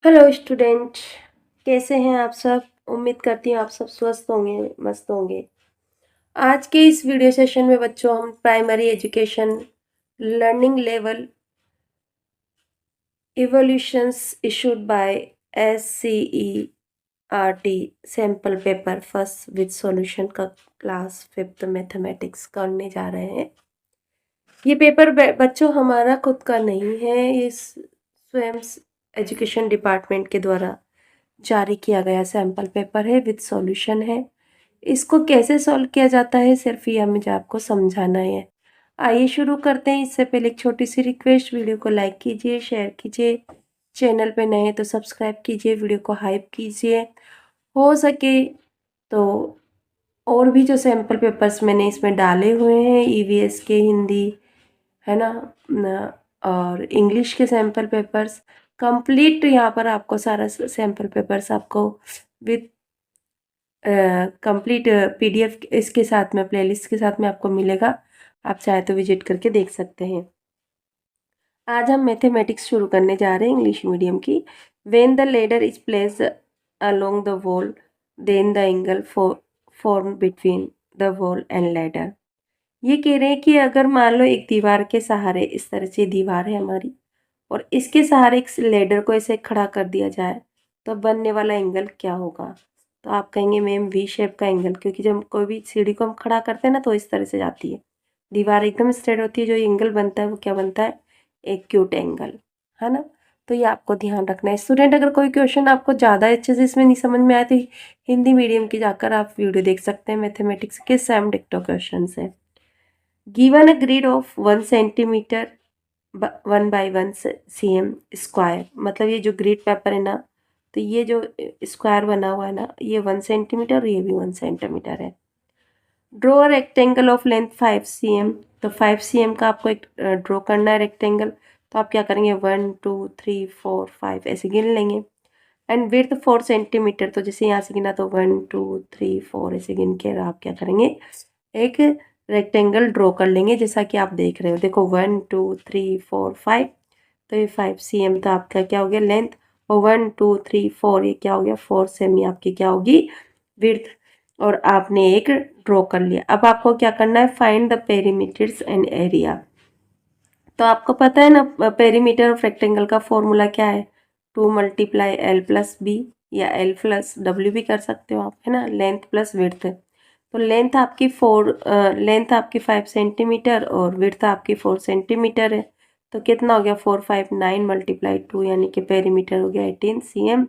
Hello student. कैसे हैं आप सब? उम्मीद करती हूँ आप सब स्वस्थ होंगे, मस्त होंगे। आज के इस वीडियो सेशन में बच्चों हम primary education learning level evolutions issued by SCERT sample paper first with solution का क्लास 5th मैथमेटिक्स करने जा रहे हैं। ये पेपर बच्चों हमारा खुद का नहीं है, ये स्वयं एजुकेशन डिपार्टमेंट के द्वारा जारी किया गया सैम्पल पेपर है, विद सॉल्यूशन है। इसको कैसे सॉल्व किया जाता है सिर्फ ये मुझे आपको समझाना है। आइए शुरू करते हैं। इससे पहले एक छोटी सी रिक्वेस्ट, वीडियो को लाइक कीजिए, शेयर कीजिए, चैनल पे नए हैं तो सब्सक्राइब कीजिए, वीडियो को हाइप कीजिए। हो सके तो और भी जो सैम्पल पेपर्स मैंने इसमें डाले हुए हैं, EVS के हिंदी है ना, और इंग्लिश के सैम्पल पेपर्स कंप्लीट, यहाँ पर आपको सारा सैम्पल पेपर्स आपको विथ कंप्लीट PDF इसके साथ में, प्लेलिस्ट के साथ में आपको मिलेगा। आप चाहे तो विजिट करके देख सकते हैं। आज हम मैथमेटिक्स शुरू करने जा रहे हैं इंग्लिश मीडियम की। When the ladder is placed along the wall, then the angle form between the wall and ladder. ये कह रहे हैं कि अगर मान लो एक दीवार के सहारे, इस तरह से दीवार है हमारी और इसके सहारे एक लेडर को ऐसे खड़ा कर दिया जाए तो बनने वाला एंगल क्या होगा? तो आप कहेंगे मैम V शेप का एंगल, क्योंकि जब कोई भी सीढ़ी को हम खड़ा करते हैं ना तो इस तरह से जाती है, दीवार एकदम स्ट्रेट होती है, जो एंगल बनता है वो क्या बनता है? एक्यूट एंगल, है ना। तो ये आपको ध्यान रखना है स्टूडेंट। अगर कोई क्वेश्चन आपको ज़्यादा अच्छे से इसमें नहीं समझ में आया तो हिंदी मीडियम की जाकर आप वीडियो देख सकते हैं, मैथमेटिक्स के सेम डिक्टो क्वेश्चन है। Given a grid of 1 centimetre 1 by 1 cm square, मतलब ये जो ग्रिड पेपर है ना, तो ये जो स्क्वायर बना हुआ है ना, ये 1 सेंटीमीटर और ये भी 1 सेंटीमीटर है। Draw a rectangle of length 5 cm, तो 5 cm का आपको एक ड्रॉ करना है रेक्टेंगल। तो आप क्या करेंगे, 1 2 3 4 5 ऐसे गिन लेंगे। एंड विड्थ 4 सेंटीमीटर, तो जैसे यहाँ से गिना तो 1 2 3 4 ऐसे गिन के आप क्या करेंगे, एक रेक्टेंगल ड्रॉ कर लेंगे जैसा कि आप देख रहे हो। देखो 1 2 3 4 5, तो ये 5 cm तो आपका क्या हो गया लेंथ, और 1 2 3 4 ये क्या हो गया 4 सेमी आपकी क्या होगी विड्थ, और आपने एक ड्रॉ कर लिया। अब आपको क्या करना है, find the perimeters and area. तो आपको पता है ना पेरीमीटर ऑफ रेक्टेंगल का फॉर्मूला क्या है, 2 × L+B या L+W भी कर सकते हो आप, है ना, लेंथ प्लस विड्थ। तो लेंथ आपकी 5 सेंटीमीटर और विड्थ आपकी 4 सेंटीमीटर है। तो कितना हो गया 4 5 9 × 2, यानी कि पेरीमीटर हो गया 18 cm।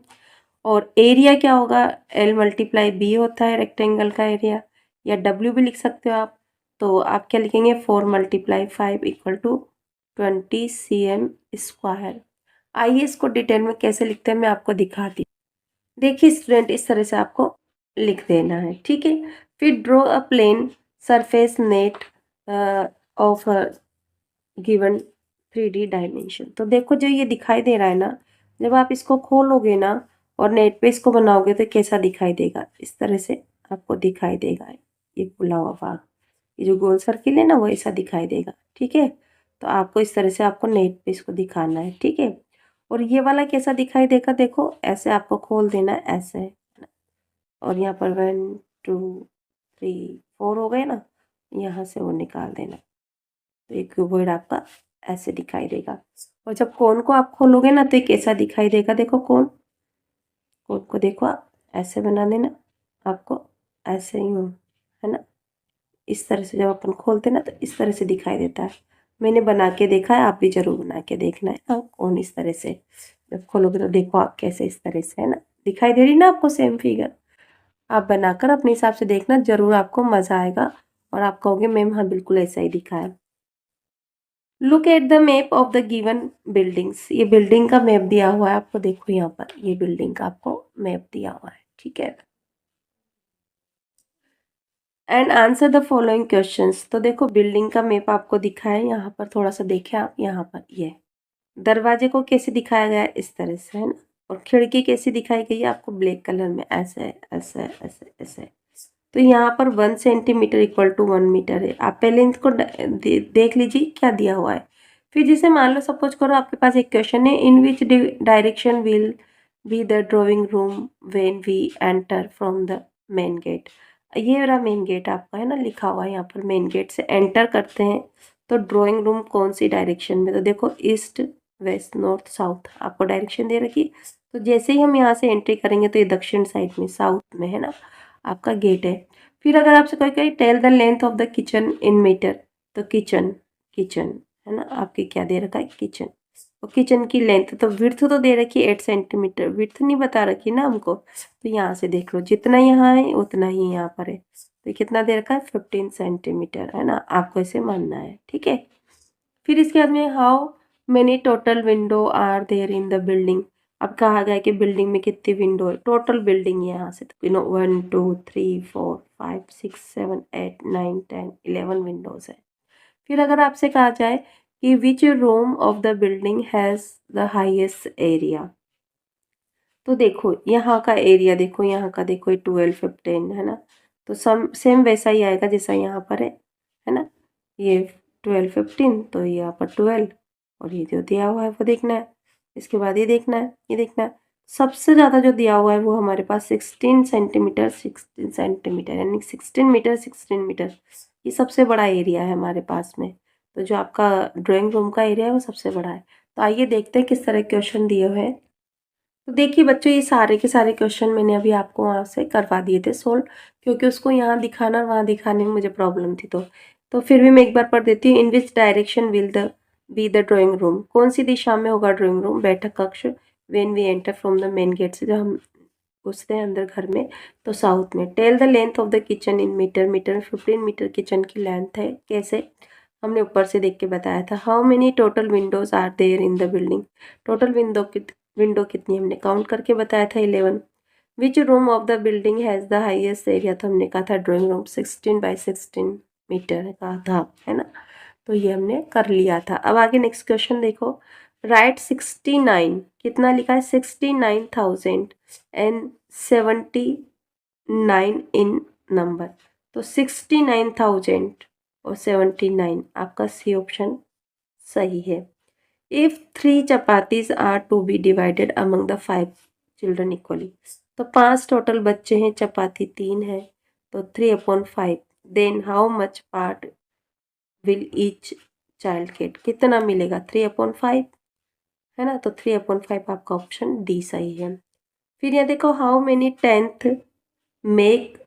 और एरिया क्या होगा, L × B होता है रेक्टेंगल का एरिया, या W भी लिख सकते हो आप। तो आप क्या लिखेंगे, 4 × 5 = 20 cm स्क्वायर। आइए इसको डिटेल में कैसे लिखते हैं मैं आपको दिखाती हूँ। देखिए स्टूडेंट, इस तरह से आपको लिख देना है, ठीक है। फिर draw a plane surface net of given 3D dimension. तो देखो जो ये दिखाई दे रहा है ना, जब आप इसको खोलोगे ना और नेट पे इसको बनाओगे तो कैसा दिखाई देगा, इस तरह से आपको दिखाई देगा। ये खुला हुआ भाग, ये जो गोल सर्किल है ना वो ऐसा दिखाई देगा, ठीक है। तो आपको इस तरह से आपको नेट पे इसको दिखाना है, ठीक है। और ये वाला कैसा दिखाई देगा, देखो ऐसे आपको खोल देना है ऐसे, और यहाँ पर 1 2 3 4 हो गए ना, यहाँ से वो निकाल देना। तो एक क्यूबॉइड आपका ऐसे दिखाई देगा। और जब कोन को आप खोलोगे ना तो एक ऐसा दिखाई देगा, देखो कोन को देखो आप ऐसे बना देना, आपको ऐसे ही हो, है ना। इस तरह से जब अपन खोलते ना तो इस तरह से दिखाई देता है। मैंने बना के देखा है, आप भी जरूर बना के देखना है। हाँ, कौन इस तरह से जब खोलोगे तो देखो आप कैसे इस तरह से, है ना, दिखाई दे रही ना आपको सेम फिगर। आप बनाकर अपने हिसाब से देखना, जरूर आपको मजा आएगा और आप कहोगे मैम हाँ बिल्कुल ऐसा ही दिखा है। Look at the map of the given buildings, ये बिल्डिंग का मैप दिया हुआ है आपको, देखो यहाँ पर ये बिल्डिंग का आपको मैप दिया हुआ है, ठीक है। And answer the following questions. तो देखो बिल्डिंग का मैप आपको दिखा है यहाँ पर, थोड़ा सा देखें आप यहाँ पर, ये दरवाजे को कैसे दिखाया गया है इस तरह से, है ना। और खिड़की कैसी दिखाई गई है आपको, ब्लैक कलर में, ऐसे ऐसे ऐसे ऐसे। तो यहाँ पर 1 सेंटीमीटर = 1 मीटर है। आप पहले इसको देख लीजिए क्या दिया हुआ है। फिर जैसे मान लो सपोज करो आपके पास एक क्वेश्चन है, in which direction will be the drawing room when we enter from the main gate. ये रहा मेन गेट आपका, है ना, लिखा हुआ है यहाँ पर। मेन गेट से एंटर करते हैं तो ड्राइंग रूम कौन सी डायरेक्शन में, तो देखो ईस्ट वेस्ट नॉर्थ साउथ आपको डायरेक्शन दे रखी। तो जैसे ही हम यहाँ से एंट्री करेंगे तो ये दक्षिण साइड में साउथ में, है ना, आपका गेट है। फिर अगर आपसे कोई कहे tell the length of the kitchen in metre, तो किचन, किचन, है ना, आपके क्या दे रखा है, किचन। और किचन की लेंथ तो विड्थ तो दे रखी है 8 सेंटीमीटर, विड्थ नहीं बता रखी ना हमको। तो यहाँ से देख लो जितना यहाँ है उतना ही यहाँ पर है। तो ये कितना दे रखा है, 15 सेंटीमीटर, है ना, आपको ऐसे मानना है, ठीक है। फिर इसके बाद में how many total window are there in the building. अब कहा गया है कि बिल्डिंग में कितनी विंडो है, टोटल बिल्डिंग यहाँ से तो 1 2 3 4 5 6 7 8 9 10 11 विंडोज है। फिर अगर आपसे कहा जाए कि विच room of the building has the highest area, तो देखो यहाँ का एरिया देखो, यहाँ का देखो 12 15, है ना, तो सेम वैसा ही आएगा जैसा यहाँ पर है ना। ये 12 15, तो यहाँ पर 12, और ये जो दिया हुआ है वो देखना है। इसके बाद ये देखना है, ये देखना है। सबसे ज़्यादा जो दिया हुआ है वो हमारे पास 16 सेंटीमीटर, 16 सेंटीमीटर यानी 16 मीटर, 16 मीटर, ये सबसे बड़ा एरिया है हमारे पास में। तो जो आपका ड्राइंग रूम का एरिया है वो सबसे बड़ा है। तो आइए देखते हैं किस तरह के क्वेश्चन दिए हुए हैं। तो देखिए बच्चों, ये सारे के सारे क्वेश्चन मैंने अभी आपको वहाँ से करवा दिए थे सोल्व, क्योंकि उसको यहाँ दिखाना और वहाँ दिखाने में मुझे प्रॉब्लम थी। तो फिर भी मैं एक बार पढ़ देती हूँ। In which direction will the be the drawing room, कौन सी दिशा में होगा ड्राइंग रूम, बैठक कक्ष, when we enter from the main gate, से जब हम घुसते हैं अंदर घर में, तो साउथ में। Tell the length of the kitchen in metre, metre में 15 मीटर किचन की लेंथ है। कैसे, हमने ऊपर से देख के बताया था। How many total windows are there in the building, total window कितनी हमने काउंट करके बताया था, 11। Which room of the building has the highest area, तो हमने कहा था ड्राइंग रूम 16 बाई 16 मीटर कहा था, है ना। तो ये हमने कर लिया था। अब आगे नेक्स्ट क्वेश्चन देखो। राइट 69, कितना लिखा है, 69,079 इन नंबर। तो 69,000 और 79 आपका सी ऑप्शन सही है। If 3 chapatis are to be divided among the 5 children equally, तो 5 टोटल बच्चे हैं, चपाती 3 है, तो 3/5, then how much part will each child get, कितना मिलेगा, 3/5, है ना। तो 3/5 आपका ऑप्शन डी सही है। फिर यहाँ देखो, how many tenth make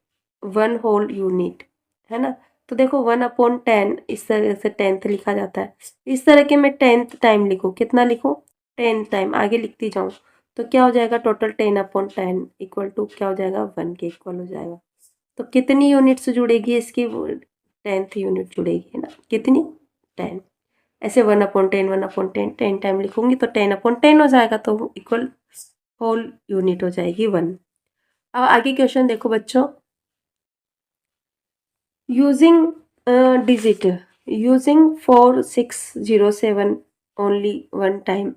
1 whole unit, है ना। तो देखो 1/10 इस तरह से टेंथ लिखा जाता है। इस तरह के मैं 10th टाइम लिखूँ, कितना लिखूँ, 10 टाइम आगे लिखती जाऊँ, तो क्या हो जाएगा, टोटल 10/10 इक्वल टू क्या हो जाएगा, 1 के इक्वल हो जाएगा। तो कितनी यूनिट्स जुड़ेगी इसकी, 10th यूनिट जुड़ेगी, है ना, कितनी, 10। ऐसे 1/10 1/10 10 टाइम लिखूंगी तो 10/10 हो जाएगा, तो इक्वल होल यूनिट हो जाएगी 1। अब आगे क्वेश्चन देखो बच्चों। Using digit, using 4607 only 1 time,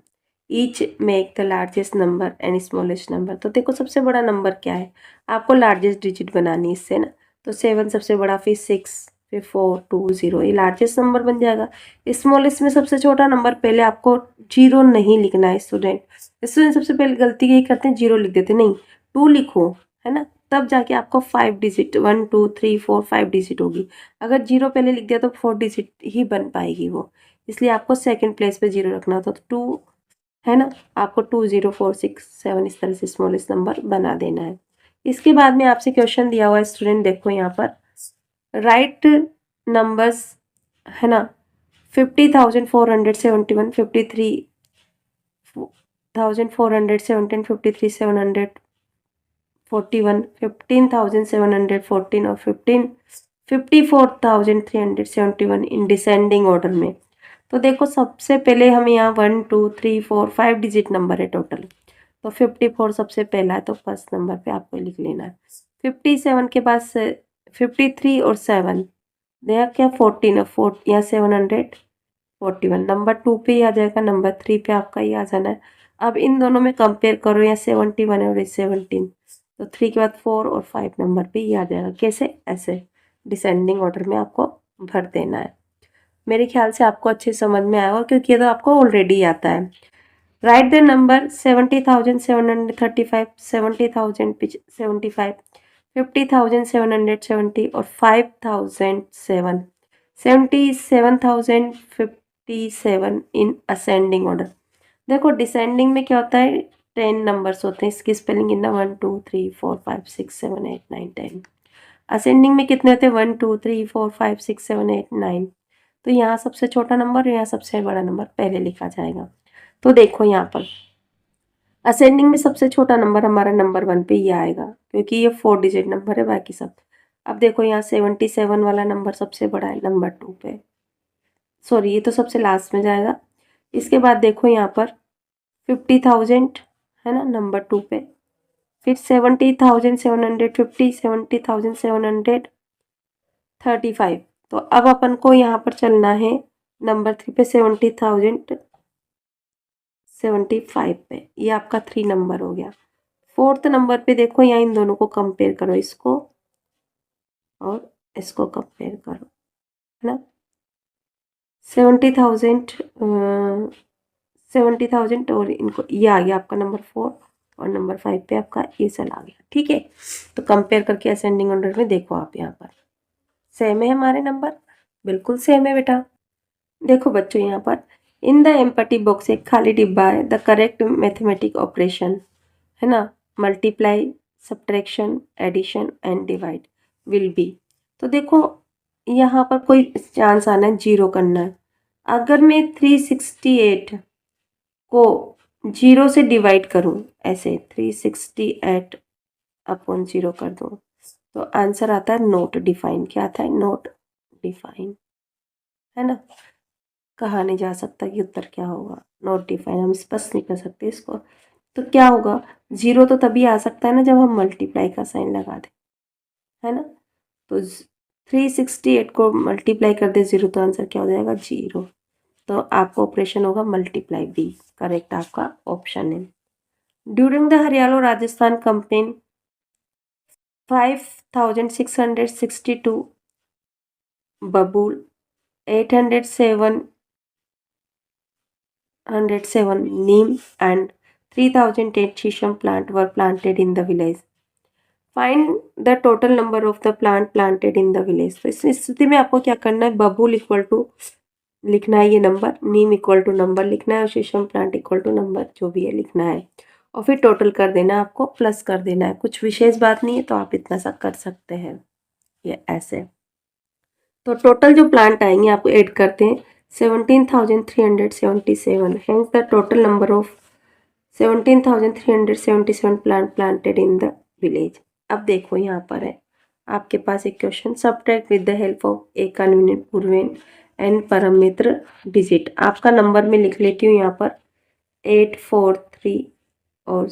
each make the largest number and smallest number. तो देखो सबसे बड़ा नंबर क्या है, आपको लार्जेस्ट डिजिट बनानी है इससे ना। तो 7 सबसे बड़ा, फिर 6, फिर 4 2 0, ये लार्जेस्ट नंबर बन जाएगा। स्मॉलेस्ट में सबसे छोटा नंबर, पहले आपको 0 नहीं लिखना है। स्टूडेंट सबसे पहले गलती यही करते हैं, 0 लिख देते, नहीं 2 लिखो, है ना, तब जाके आपको 5 डिजिट 1 2 3 4 5 डिजिट होगी। अगर 0 पहले लिख दिया तो 4 डिजिट ही बन पाएगी वो, इसलिए आपको सेकंड प्लेस पे 0 रखना होता। तो 2, है ना, आपको 2 0 4 6 7 इस तरह से स्मॉलेस्ट नंबर बना देना है। इसके बाद में आपसे क्वेश्चन दिया हुआ है स्टूडेंट, देखो यहाँ पर राइट नंबर्स, है ना, 50,471, 53,417, 53,741, 15,714 और 54,371 इन डिसेंडिंग ऑर्डर में। तो देखो सबसे पहले हम यहाँ 1 2 3 4 5 डिजिट नंबर है टोटल, तो 54 सबसे पहला है, तो फर्स्ट नंबर पे आपको लिख लेना है। 57 के बाद 53 और 7, यहाँ क्या 14 और 4, यहाँ 741, नंबर 2 पे ही आ जाएगा, नंबर 3 पे आपका ही आ जाना है। अब इन दोनों में कंपेयर करो, यहाँ 71 और 17, तो 3 के बाद 4 और 5 नंबर पे ही आ जाएगा। कैसे, ऐसे डिसेंडिंग ऑर्डर में आपको भर देना है। मेरे ख्याल से आपको अच्छे समझ में आया होगा, क्योंकि ये तो आपको ऑलरेडी आता है। राइट द नंबर 70,735, 70,075, 50,770 और 5,007, 77,057 इन असेंडिंग ऑर्डर। देखो डिसेंडिंग में क्या होता है, 10 नंबर्स होते हैं, इसकी स्पेलिंग इन 1 2 3 4 5 6 7 8 9 10। असेंडिंग में कितने होते हैं, 1 2 3 4 5 6 7 8 9। तो यहाँ सबसे छोटा नंबर और यहाँ सबसे बड़ा नंबर पहले लिखा जाएगा। तो देखो यहाँ पर असेंडिंग में सबसे छोटा नंबर हमारा नंबर 1 पे ही आएगा, क्योंकि ये 4 डिजिट नंबर है, बाकी सब। अब देखो यहाँ 77 वाला नंबर सबसे बड़ा है नंबर 2 पे, सॉरी ये तो सबसे लास्ट में जाएगा। इसके बाद देखो यहाँ पर 50,000 है ना नंबर 2 पे, फिर 70,750, 70,735। तो अब अपन को यहाँ पर चलना है नंबर 3 पे, 70,075 पे, ये आपका 3 नंबर हो गया। 4th नंबर पे देखो यहाँ इन दोनों को कंपेयर करो, इसको और इसको कंपेयर करो, है ना। 70,000 और इनको, ये आ गया आपका नंबर 4 और नंबर 5 पे आपका ये चला गया, ठीक है। तो कंपेयर करके असेंडिंग ऑर्डर में देखो आप, यहाँ पर सेम है हमारे नंबर, बिल्कुल सेम है बेटा। देखो बच्चों यहाँ पर इन द एम्पटी बॉक्स एक खाली डिब्बा है, द करेक्ट मैथमेटिक ऑपरेशन है ना, multiply, subtraction, addition and divide will be. तो देखो यहाँ पर कोई चांस आना है जीरो करना है। अगर मैं 368 को 0 से डिवाइड करूँ, ऐसे 368 अपॉन 0 कर दूँ, तो आंसर आता है नोट डिफाइन। क्या आता है, नोट डिफाइन, है ना। कहा नहीं जा सकता कि उत्तर क्या होगा, नोट डिफाइन, हम स्पष्ट नहीं कर सकते इसको। तो क्या होगा, 0 तो तभी आ सकता है ना जब हम मल्टीप्लाई का साइन लगा दें, है ना। तो 368 को मल्टीप्लाई कर दे 0, तो आंसर क्या हो जाएगा, 0। तो आपका ऑपरेशन होगा मल्टीप्लाई, बी करेक्ट आपका ऑप्शन है। During the Haryana Rajasthan campaign 5,662 बबूल, 807 neem and 3,008 shisham plant were planted in the village. Find the total number of the plant planted in the village. तो इस स्थिति में आपको क्या करना है, बबूल इक्वल टू लिखना है ये नंबर, नीम इक्वल टू नंबर लिखना है और शीशम प्लांट इक्वल टू नंबर जो भी है लिखना है, और फिर टोटल कर देना है, आपको प्लस कर देना है। कुछ विशेष बात नहीं है, तो आप इतना सा कर सकते हैं ये ऐसे। तो टोटल जो प्लांट आएंगे आपको ऐड करते हैं 17,377, hence the total number of 17,377 plant planted in the village. अब देखो यहाँ पर है आपके पास एक question, subtract with the help of a convenient पूर्वेन एंड परमित्र डिजिट। आपका नंबर में लिख लेती हूँ यहाँ पर 843 और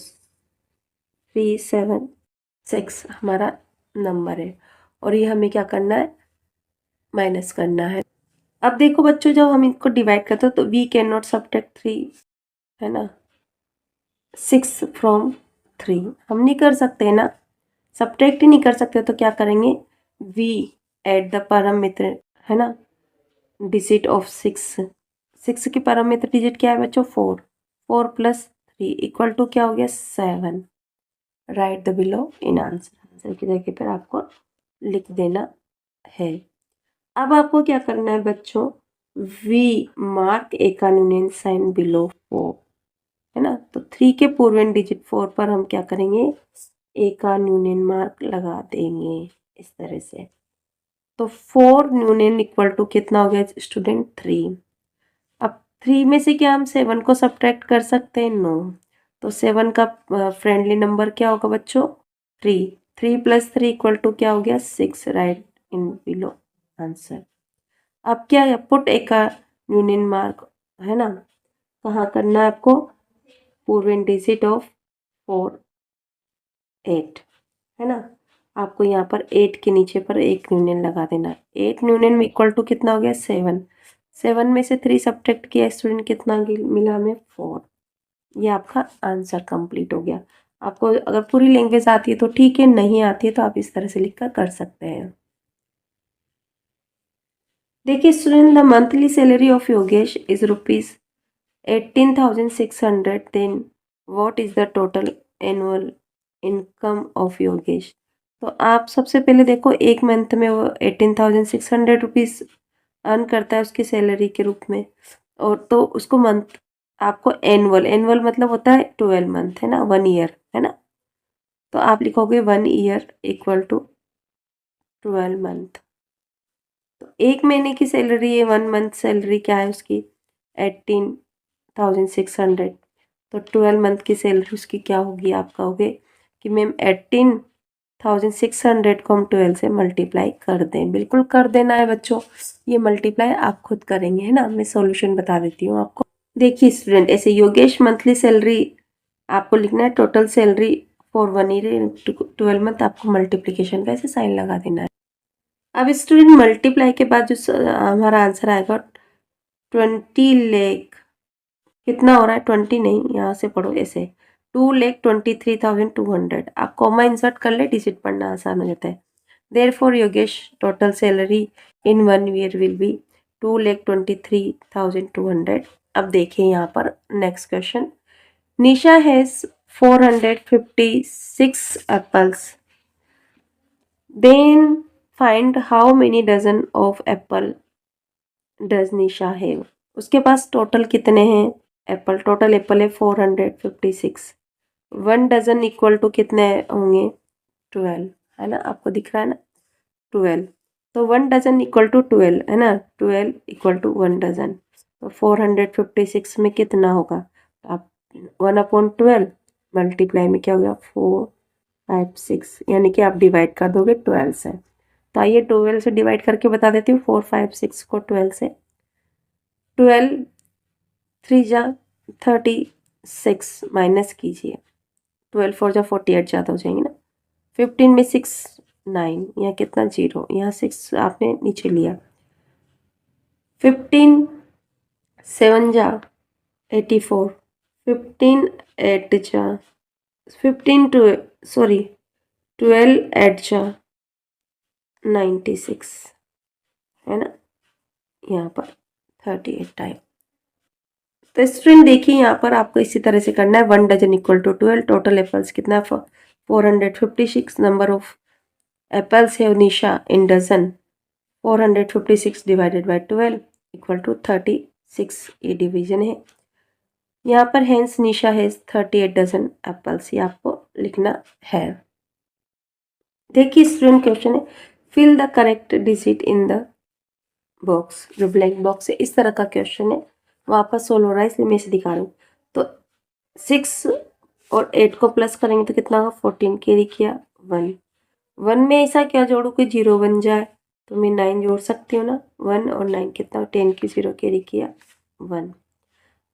376 हमारा नंबर है, और ये हमें क्या करना है, माइनस करना है। अब देखो बच्चों जब हम इनको डिवाइड करते हो तो वी कैन नॉट सब्ट्रैक्ट 3, है ना, 6 फ्रॉम 3 हम नहीं कर सकते ना, सब्ट्रैक्ट ही नहीं कर सकते, तो क्या करेंगे, वी एट द परमित्र, है ना, डिजिट ऑफ 6 की परमित्र डिजिट क्या है बच्चों, 4, 4 प्लस 3 इक्वल टू क्या हो गया, 7। Right the below in answer, answer की जगह पर आपको लिख देना है। अब आपको क्या करना है बच्चों, we mark a union sign below 4, है ना। तो 3 के पूर्वेन डिजिट 4 पर हम क्या करेंगे, ए का यूनियन मार्क लगा देंगे इस तरह से। तो 4 यूनियन इक्वल टू कितना हो गया स्टूडेंट, 3। अब 3 में से क्या हम 7 को सब्ट्रैक्ट कर सकते हैं, नो। तो 7 का फ्रेंडली नंबर क्या होगा बच्चों, 3। 3 प्लस 3 इक्वल टू क्या हो गया, 6। Right in below answer. अब क्या है, पुट एक यूनियन मार्क, है ना, कहाँ करना है आपको, पूर्वेन डिजिट ऑफ 4 8, है ना। आपको यहाँ पर 8 के नीचे पर एक यूनियन लगा देना है। 8 यूनियन में इक्वल टू कितना हो गया, 7। 7 में से 3 सब्ट्रैक्ट किया स्टूडेंट, कितना मिला हमें, 4। ये आपका आंसर कंप्लीट हो गया। आपको अगर पूरी लैंग्वेज आती है तो ठीक है, नहीं आती है तो आप इस तरह से लिख कर सकते हैं। देखिए student, the monthly salary of Yogesh is 18,600, then what is the total annual income of Yogesh. तो आप सबसे पहले देखो, एक मंथ में वो 18,600 रुपीज़ अर्न करता है उसकी सैलरी के रूप में, और तो उसको मंथ, आपको एनुअल, एनुअल मतलब होता है 12 मंथ, है ना, 1 ईयर, है ना। तो आप लिखोगे 1 ईयर इक्वल टू 12 मंथ। तो एक महीने की सैलरी है, 1 मंथ सैलरी क्या है उसकी, 18,600। तो 12 मंथ की सैलरी उसकी क्या होगी, आप कहोगे कि मैम 18,600 को हम 12 से मल्टीप्लाई कर दें। बिल्कुल कर देना है बच्चों, ये मल्टीप्लाई आप खुद करेंगे, है ना। मैं सॉल्यूशन बता देती हूँ आपको। देखिए स्टूडेंट, ऐसे योगेश मंथली सैलरी आपको लिखना है, total salary for 1 year 12 month, आपको मल्टीप्लीकेशन का ऐसे साइन लगा देना है। अब स्टूडेंट मल्टीप्लाई के बाद जो हमारा आंसर आएगा 20 लाख, कितना हो रहा है, 20 नहीं, यहाँ से पढ़ो ऐसे, 2,23,200। आप कॉमा इंसर्ट कर ले, डिजिट पढ़ना आसान हो जाता है। Therefore Yogesh total salary in 1 year will be 2,23,200। अब देखिए यहाँ पर next question, Nisha has 456 apples, then find how many dozen of apple does Nisha have. उसके पास टोटल कितने हैं एप्पल, टोटल एप्पल है 456, 1 डजन इक्वल टू कितने होंगे, 12, है ना, आपको दिख रहा है ना, 12। तो 1 डजन इक्वल टू 12, है ना, 12 इक्वल टू 1 डजन। तो 456 में कितना होगा, तो आप 1/12 मल्टीप्लाई में क्या हो गया, 456, यानी कि आप डिवाइड कर दोगे 12 से। तो आइए 12 से डिवाइड करके बता देती हूँ, 456 को 12 से, 12 3 जा 36 माइनस कीजिए, 12 4 जा 48 ज़्यादा हो जाएंगे ना, 15 में 6 9, यहाँ कितना 0, यहाँ 6 आपने नीचे लिया, 15 7 जा 84, 15 8 जा 15 टू सॉरी 12 8 जा 96, है ना, यहाँ पर 38 टाइप। तो स्टूडेंट देखिए यहाँ पर आपको इसी तरह से करना है, 1 dozen equal to 12, total apples कितना 456, नंबर ऑफ एप्पल्स है Nisha in dozen 456 divided by 12 equal to 36, ये डिवीजन है। यहाँ पर हैंस निशा है 38 डजन एप्पल्स, ये आपको लिखना है। देखिए स्टूडेंट क्वेश्चन है, fill the correct digit in the box, जो ब्लैंक बॉक्स है, इस तरह का क्वेश्चन है, वापस सोल्व हो रहा है इसलिए मैं इसे दिखा रही हूँ। तो 6 और 8 को प्लस करेंगे तो कितना होगा, 14 कैरी किया 1, 1 में ऐसा क्या जोड़ू कि 0 बन जाए, तो मैं 9 जोड़ सकती हूँ ना, 1 और 9 कितना, 10 की 0 कैरी किया 1।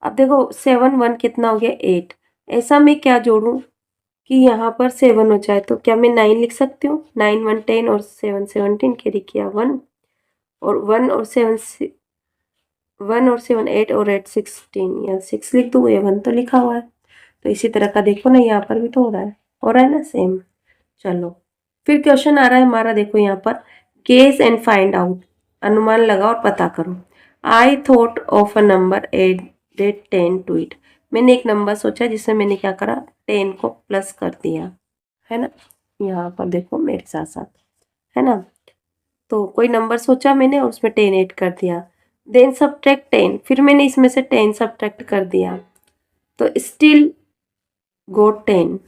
अब देखो 7 1 कितना हो गया 8, ऐसा मैं क्या जोड़ूं कि यहाँ पर 7 हो जाए, तो क्या मैं 9 लिख सकती हूँ, 9 1 10 और 7 17 कैरी किया 1, और 1 और 7 8 और 8 16, यहाँ 6 लिख दूँ, ये 1 तो लिखा हुआ है। तो इसी तरह का देखो ना, यहाँ पर भी तो हो रहा है ना सेम। चलो फिर क्वेश्चन आ रहा है हमारा, देखो यहाँ पर, गेस एंड फाइंड आउट, अनुमान लगाओ और पता करो। I thought of a number added 10 to it, मैंने एक नंबर सोचा जिसमें मैंने क्या करा, 10 को प्लस कर दिया, है ना, यहाँ पर देखो मेरे साथ साथ, है ना। तो कोई नंबर सोचा मैंने और उसमें 10 ऐड कर दिया, देन सब्ट्रैक्ट 10, फिर मैंने इसमें से 10 सब्ट्रैक्ट कर दिया, तो स्टिल गोट 10,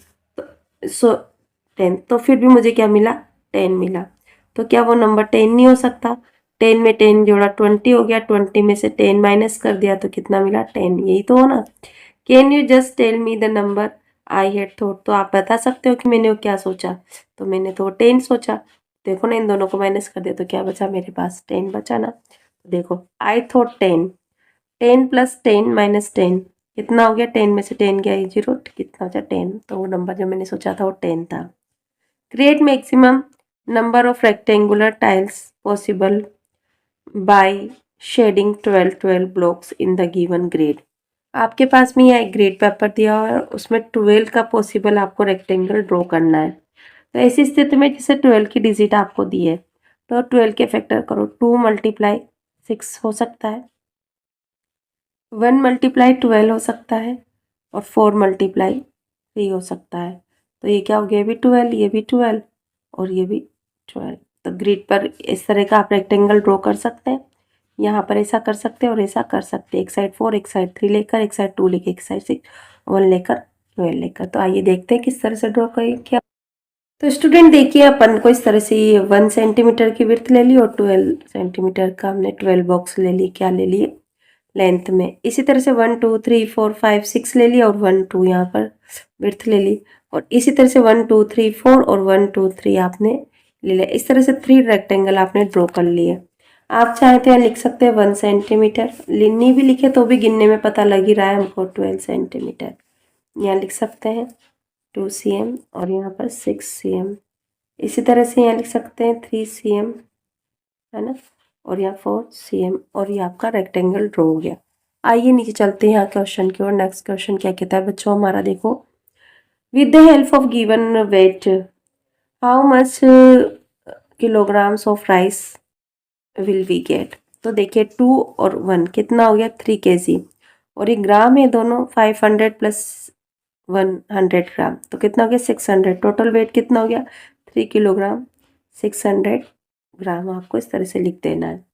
सो 10, तो फिर भी मुझे क्या मिला, 10 मिला। तो क्या वो नंबर 10 नहीं हो सकता, 10 में 10 जोड़ा 20 हो गया, 20 में से 10 माइनस कर दिया तो कितना मिला, 10, यही तो हो ना। Can you just tell me the number I had thought, तो आप बता सकते हो कि मैंने वो क्या सोचा, तो मैंने तो 10 सोचा, देखो ना इन दोनों को माइनस कर दिया तो क्या बचा मेरे पास, 10 बचा ना। देखो आई थॉट 10, 10 प्लस 10 माइनस 10 कितना हो गया, 10 में से 10 गया 0, कितना बचा 10, तो वो नंबर जो मैंने सोचा था वो 10 था। Create maximum number of rectangular tiles possible by shading 12 blocks in the given grid. आपके पास में यह एक ग्रेड पेपर दिया हुआ है, उसमें 12 का पॉसिबल आपको रेक्टेंगल ड्रॉ करना है। तो ऐसी स्थिति में जैसे 12 की डिजिट आपको दी है, तो 12 के फैक्टर करो, 2 × 6 हो सकता है, 1 मल्टीप्लाई 12 हो सकता है और 4 मल्टीप्लाई 3 हो सकता है। तो ये क्या हो गया, ये भी 12, ये भी 12 और ये भी 12। तो ग्रिड पर इस तरह का आप रेक्टेंगल ड्रॉ कर सकते हैं। यहाँ पर ऐसा कर सकते हैं और ऐसा कर सकते हैं, एक साइड 4, एक साइड 3 लेकर, एक साइड 2 लेकर, एक साइड 6, 1 लेकर, 12 लेकर। तो आइए देखते हैं किस तरह से ड्रॉ करें क्या। तो स्टूडेंट देखिए, अपन को इस तरह से ये 1 सेंटीमीटर की विड्थ ले ली और 12 सेंटीमीटर का हमने 12 बॉक्स ले ली, क्या ले लिए, लेंथ में। इसी तरह से 1 2 3 4 5 6 ले लिया और 1 2 यहाँ पर विड्थ ले ली, और इसी तरह से 1 2 3 4 और 1 2 3 आपने ले लिया। इस तरह से 3 रेक्टेंगल आपने ड्रॉ कर लिए। आप चाहें तो यहाँ लिख सकते हैं 1 सेंटीमीटर, नहीं भी लिखे तो भी गिनने में पता लग ही रहा है हमको 12 सेंटीमीटर। यहाँ लिख सकते हैं 2 cm और यहाँ पर 6 cm। इसी तरह से यहाँ लिख सकते हैं 3 cm, है ना, और यहाँ 4 cm, और ये आपका रेक्टेंगल ड्रॉ हो गया। आइए नीचे चलते हैं यहाँ क्वेश्चन की ओर। नेक्स्ट क्वेश्चन क्या कहता है बच्चों हमारा, देखो, with the help of given weight how much kilograms of rice will we get. तो देखिए 2 और 1 कितना हो गया, 3 kg, और ये ग्राम है दोनों, 500 प्लस 100 ग्राम, तो कितना हो गया 600। टोटल वेट कितना हो गया 3 किलोग्राम 600 ग्राम। आपको इस तरह से लिख देना है।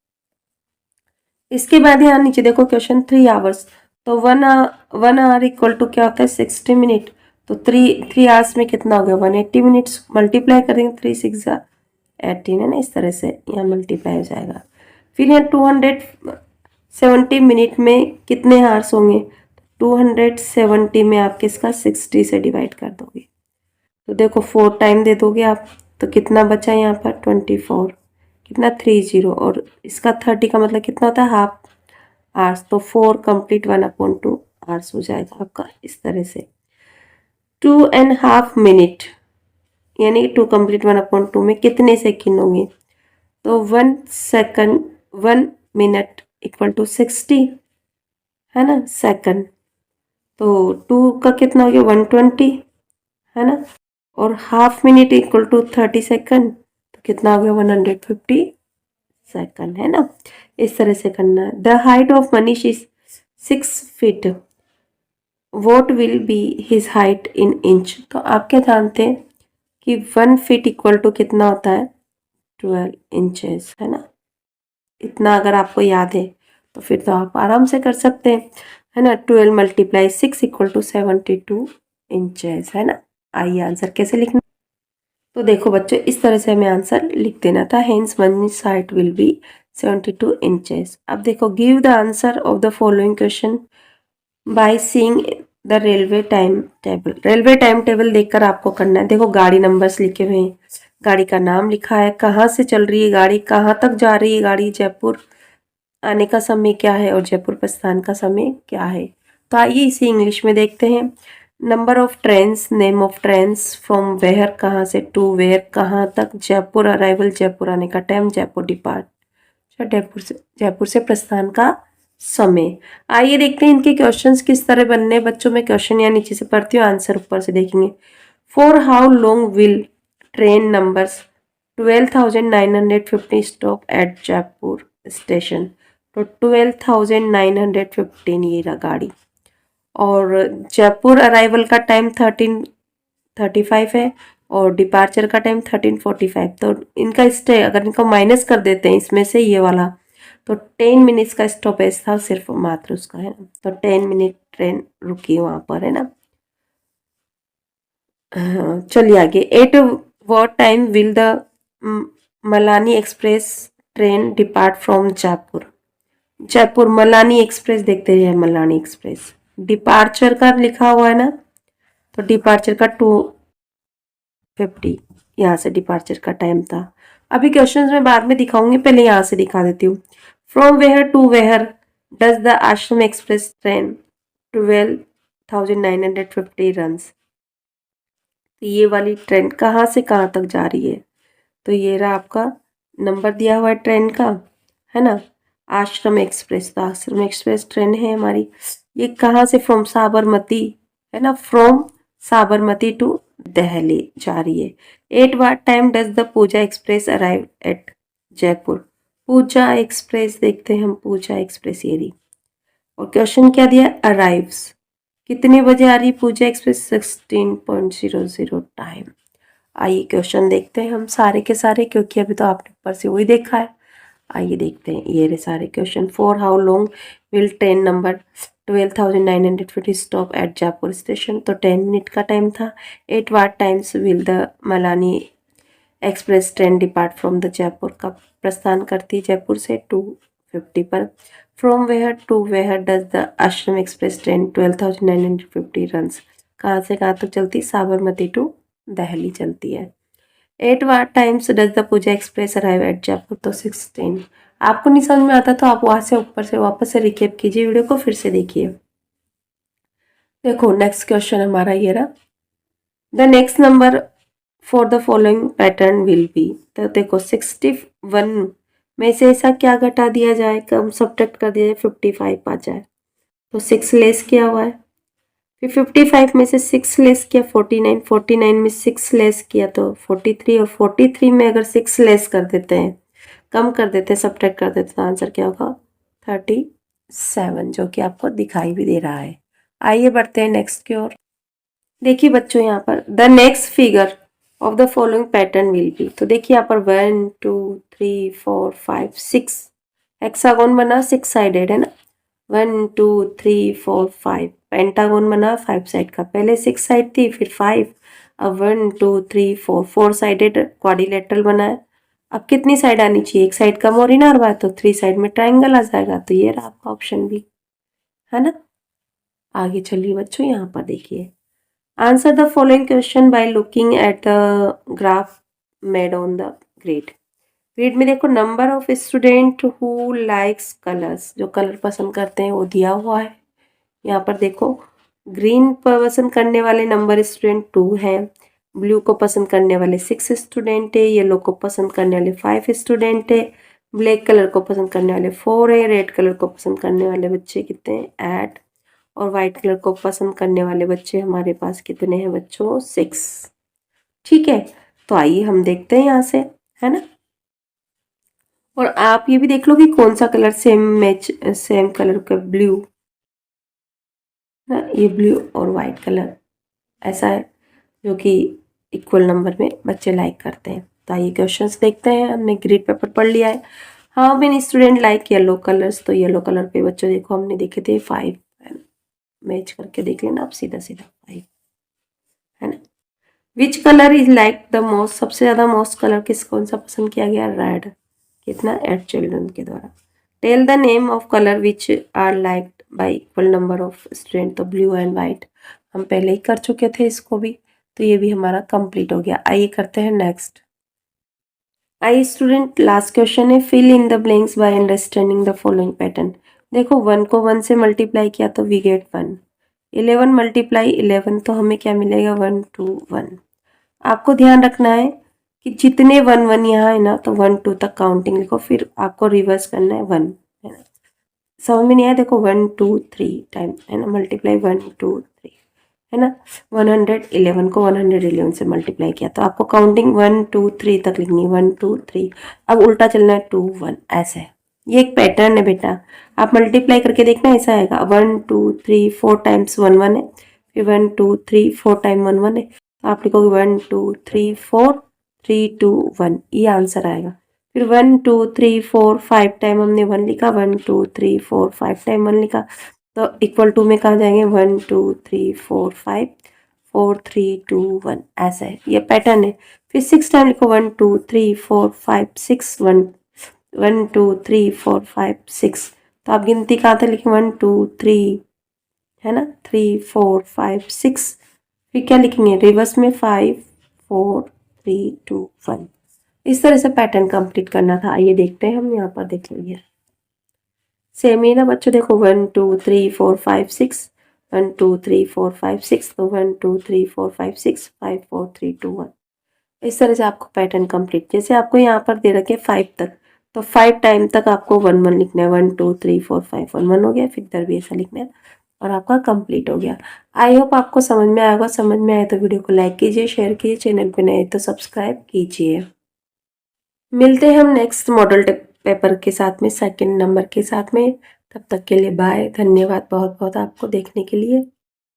इसके बाद यहाँ नीचे देखो क्वेश्चन 3 आवर्स, तो 1 आवर इक्वल टू क्या होता है 60 मिनट। तो 3 आवर्स में कितना हो गया 180 मिनट्स। मल्टीप्लाई करेंगे 3 6 18, है ना, इस तरह से यहाँ मल्टीप्लाई हो जाएगा। फिर यहाँ 270 मिनट में कितने आवर्स होंगे, 270 में आप किसका 60 से डिवाइड कर दोगे, तो देखो 4 टाइम दे दोगे आप, तो कितना बचा यहाँ पर 24, कितना 30, और इसका 30 का मतलब कितना होता है हाफ आवर्स, तो 4 कंप्लीट 1/2 आवर्स हो जाएगा आपका। इस तरह से 2.5 मिनट यानी 2 कंप्लीट 1/2 में कितने सेकंड होंगे, तो 1 सेकंड 1 मिनट इक्वल टू 60, है ना, सेकंड। तो 2 का कितना हो गया 120, है ना, और half minute equal to 30 second, तो कितना हो गया 150 सेकंड, है ना। इस तरह से करना है। The height of Manish is 6 feet, what will be his height in inch. तो आप क्या जानते हैं कि 1 फीट इक्वल टू कितना होता है 12 इंचेस, है ना। इतना अगर आपको याद है तो फिर तो आप आराम से कर सकते हैं, है ना। 12 मल्टीप्लाई 6 इक्वल टू 72 इंचेस, है ना। आइए आंसर कैसे लिखना, तो देखो बच्चों इस तरह से हमें आंसर लिख देना था, hence Manish height will be 72 inches. अब देखो give the answer of the following question by seeing the railway time table. Railway time table देखकर आपको करना है। देखो गाड़ी नंबर्स लिखे हुए हैं, गाड़ी का नाम लिखा है, कहाँ से चल रही है गाड़ी, कहाँ तक जा रही है गाड़ी, जयपुर आने का समय क्या है और जयपुर प्रस्थान का समय क्या है। तो आइए इसे इंग्लिश में देखते हैं। Number of trains, name of trains, from where कहाँ से, टू वेयर कहाँ तक, जयपुर अराइवल जयपुर आने का टाइम, जयपुर डिपार्ट जयपुर से प्रस्थान का समय। आइए देखते हैं इनके क्वेश्चंस किस तरह बनने हैं बच्चों। में क्वेश्चन यहाँ नीचे से पढ़ती हूँ, आंसर ऊपर से देखेंगे। For how long will train numbers 12,950 stop at Jaipur station. तो 12,915 ये रहा गाड़ी, और जयपुर अराइवल का टाइम 13:35 है और डिपार्चर का टाइम 13:45। तो इनका स्टे अगर इनको माइनस कर देते हैं इसमें से ये वाला, तो 10 मिनट्स का स्टॉपेज था सिर्फ मात्र उसका, है ना। तो 10 मिनट ट्रेन रुकी वहाँ पर, है ना। चलिए आगे। Eight what time will the Malani express train depart from Jaipur. Jaipur Malani express देखते हैं, मलानी एक्सप्रेस डिपार्चर का लिखा हुआ है ना, तो डिपार्चर का 2:50 यहाँ से डिपार्चर का टाइम था। अभी क्वेश्चंस में बाद में दिखाऊंगी, पहले यहाँ से दिखा देती हूँ। From where to where does the Ashram express train 12,950 runs. ये वाली ट्रेन कहाँ से कहाँ तक जा रही है, तो ये रहा आपका नंबर दिया हुआ है ट्रेन का, है ना। आश्रम एक्सप्रेस, तो आश्रम एक्सप्रेस ट्रेन है हमारी। ये कहाँ से, फ्रॉम साबरमती, है ना, फ्रॉम साबरमती टू दिल्ली जा रही है। At what time does the Pooja express arrive at Jaipur. Pooja express देखते हैं हम, पूजा एक्सप्रेस ये रही, और क्वेश्चन क्या दिया, अराइव्स, कितने बजे आ रही पूजा एक्सप्रेस, 16.00 टाइम। आइए क्वेश्चन देखते हैं हम सारे के सारे, क्योंकि अभी तो आपने ऊपर से वही देखा है। आइए देखते हैं ये रहे सारे question. For how long will train number 12,950 stop at Jaipur station, तो 10 मिनट का टाइम था। At what times will the Malani express train depart from the Jaipur, का प्रस्थान करती है जयपुर से 2:50 पर। From where to where does the Ashram express train 12,950 runs, कहाँ से कहाँ तक चलती, साबरमती टू दिल्ली चलती है। At what times does the Pooja express arrive at Jaipur, तो 16। आपको नहीं समझ में आता तो आप वहाँ से ऊपर से वापस से रिकेप कीजिए, वीडियो को फिर से देखिए। देखो नेक्स्ट क्वेश्चन हमारा ये रहा, the next number for the following pattern will be, तो देखो 61 में से ऐसा क्या घटा दिया जाए, कम सब्ट्रैक्ट कर दिया जाए, 55 आ जाए, तो 6 लेस किया हुआ है। फिर 55 में से 6 लेस किया 49, 49 में 6 लेस किया तो 43, और 43 में अगर 6 लेस कर देते हैं, कम कर देते हैं, सब्ट्रैक्ट कर देते हैं, तो आंसर क्या होगा, 37, जो कि आपको दिखाई भी दे रहा है। आइए बढ़ते हैं नेक्स्ट की ओर। देखिए बच्चों यहाँ पर the next figure of the following pattern will be, तो देखिए यहाँ पर 1 2 3 4 5 6 हेक्सागोन बना, 6 साइडेड है ना, 1 2 3 4 5 पेंटागोन बना 5 साइड का, पहले 6 साइड थी फिर 5, अब 1 2 3 4 4 साइडेड क्वाड्रिलेटरल बना है। अब कितनी साइड आनी चाहिए, एक साइड कम हो रही ना हर बार, तो 3 साइड में ट्राइंगल आ जाएगा, तो ये रहा आपका ऑप्शन भी, है ना। आगे चलिए बच्चों, यहाँ पर देखिए, answer the following question by looking at the graph made on the grid. Grid में देखो number of student who likes colours, जो कलर पसंद करते हैं वो दिया हुआ है। यहाँ पर देखो ग्रीन पसंद करने वाले नंबर स्टूडेंट 2 हैं, ब्लू को पसंद करने वाले 6 स्टूडेंट है, येलो को पसंद करने वाले 5 स्टूडेंट है, ब्लैक कलर को पसंद करने वाले 4 है, रेड कलर को पसंद करने वाले बच्चे कितने हैं 8, और वाइट कलर को पसंद करने वाले बच्चे हमारे पास कितने हैं बच्चों 6। ठीक है, तो आइए हम देखते हैं यहाँ से, है ना। और आप ये भी देख लो कि कौन सा colour same match, same colour का ब्लू ना, ये ब्लू और वाइट कलर ऐसा है जो कि इक्वल नंबर में बच्चे लाइक करते हैं। तो आइए क्वेश्चंस देखते हैं, हमने ग्रिड पेपर पढ़ लिया है। How many student like yellow colours, तो येलो कलर पे बच्चों देखो हमने देखे थे 5, मैच करके देख लेना आप सीधा सीधा 5, है ना। Which colour is like the most, सबसे ज्यादा मोस्ट कलर कौन सा पसंद किया गया, रेड, कितना 8 चिल्ड्रन के द्वारा। Tell the name of colour which are liked by equal number of student, तो ब्लू एंड वाइट हम पहले ही कर चुके थे इसको भी, तो ये भी हमारा कंप्लीट हो गया। आइए करते हैं नेक्स्ट। आइए स्टूडेंट लास्ट क्वेश्चन है, fill in the blanks by understanding the following pattern. देखो 1 को 1 से मल्टीप्लाई किया तो वी गेट 1, 11 मल्टीप्लाई 11 तो हमें क्या मिलेगा 1 2 1। आपको ध्यान रखना है कि जितने 1 1 यहाँ है ना, तो 1 2 तक काउंटिंग लिखो, फिर आपको रिवर्स करना है 1, है ना। समझ में नहीं आया, देखो 1 2 3 टाइम, है ना, मल्टीप्लाई 1 2 3, है ना। 111 को 111 से मल्टीप्लाई किया तो आपको काउंटिंग 1 2 3 तक लिखनी है, 1 2 3। अब उल्टा चलना है 2 1, ऐसे है, ये एक पैटर्न है बेटा, आप मल्टीप्लाई करके देखना ऐसा आएगा। 1 2 3 4 टाइम्स 1 1 है, फिर 1 2 3 4 टाइम 1 1 है, तो आप लिखोगे 1 2 3 4 3 2 1, ये आंसर आएगा। फिर 1 2 3 4 5 टाइम हमने 1 लिखा, 1 2 3 4 5 टाइम 1 लिखा, तो इक्वल टू में कहाँ जाएंगे 1 2 3 4 5 4 3 2 1, ऐसा है, ये पैटर्न है। फिर 6 टाइम लिखो, 1 2 3 4 5 6 1 1 2 3 4 5 6, तो आप गिनती कहाँ तक लिखें 1 2 3, है ना, 3 4 5 6, फिर क्या लिखेंगे रिवर्स में 5 4 3 2 1। इस तरह से पैटर्न कंप्लीट करना था। आइए देखते हैं हम, यहाँ पर देख लीजिए सेम ही ना बच्चों, देखो 1 2 3 4 5 6 1 2 3 4 5 6, तो 1 2 3 4 5 6 5 4 3 2 1। इस तरह से आपको पैटर्न कंप्लीट, जैसे आपको यहाँ पर दे रखे 5 तक, तो 5 टाइम तक आपको 1 1 लिखना है, 1 2 3 4 5 1 1 हो गया, फिर इधर भी ऐसा लिखना है और आपका कंप्लीट हो गया। आई होप आपको समझ में आएगा, समझ में आए तो वीडियो को लाइक कीजिए, शेयर कीजिए, चैनल पे नए तो सब्सक्राइब कीजिए। मिलते हैं हम नेक्स्ट मॉडल पेपर के साथ में, सेकंड नंबर के साथ में। तब तक के लिए बाय। धन्यवाद बहुत बहुत आपको देखने के लिए।